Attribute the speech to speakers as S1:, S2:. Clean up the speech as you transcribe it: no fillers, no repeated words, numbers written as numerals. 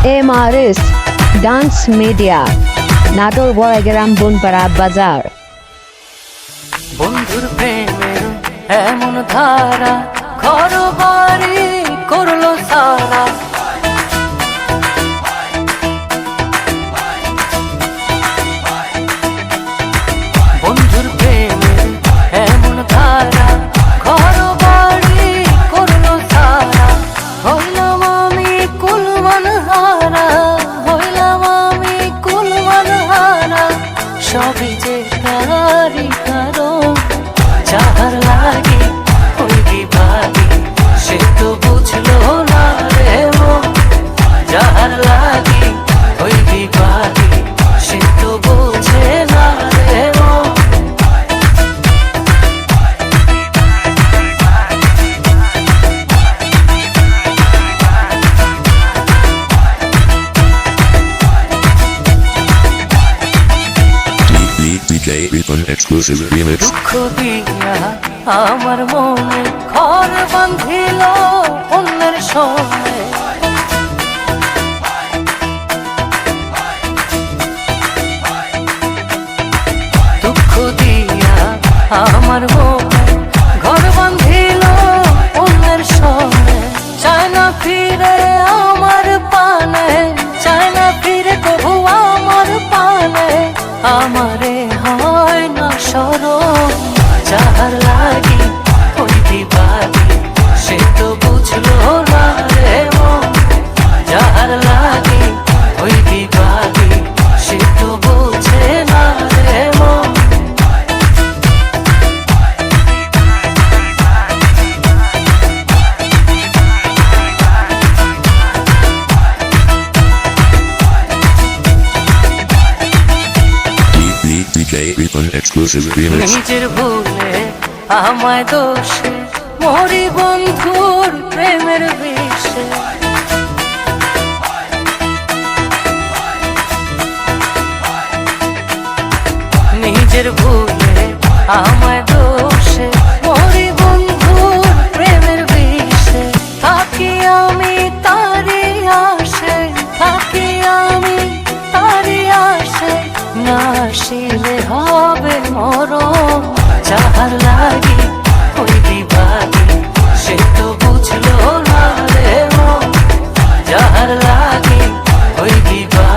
S1: MRS dance media, Natore Baraigram Bonpara Bazar.
S2: বন্ধুর প্রেমের এমন ধারা, ঘর বাড়ি করলো সারা। বন্ধুর প্রেমের এমন ধারা, ঘর বাড়ি করলো সারা। হইলাম আমি কুলমান হারা, হইলাম আমি কুলমান হারা। সবই যে তারি কারণ, যাহার লাগে ওই বিভাগে সে তো বুঝলো না রে মন। যাহার লাগে ওই বিভাগে সে তো বুঝে না রে মন।
S3: DJ Ribbon exclusive remix.
S2: দুঃখ দিয়া আমার মনে ঘর বাঁধিল অন্যের সঙ্গে। দুঃখ দিয়া আমার মনে ঘর বাঁধিল অন্যের সঙ্গে। চায় না ফিরে আমার পানে, চায় না ফিরে কবু আমার পানে। আমারে হয় না শরণ, যাহার লাগি ওই বিবাদী সে তো বুঝলো না রে মন। যাহার লাগি ওই বিবাদী সে তো বুঝে না রে মন।
S3: DJ Ribbon exclusive remix.
S2: নিজের ভুলে আমায় দোষে মরি বন্ধুর প্রেমের বিষে। নিজের ভুলে আমায় দোষে মরি বন্ধুর প্রেমের বিষে। থাকি আমি তারি আসে, থাকি আমি তারি আসে। না আসিলে হবে মরণ, যাহার লাগি ওই বিভাগে সে তো বুঝলো না রে মন। যাহার লাগি ওই বিভাগে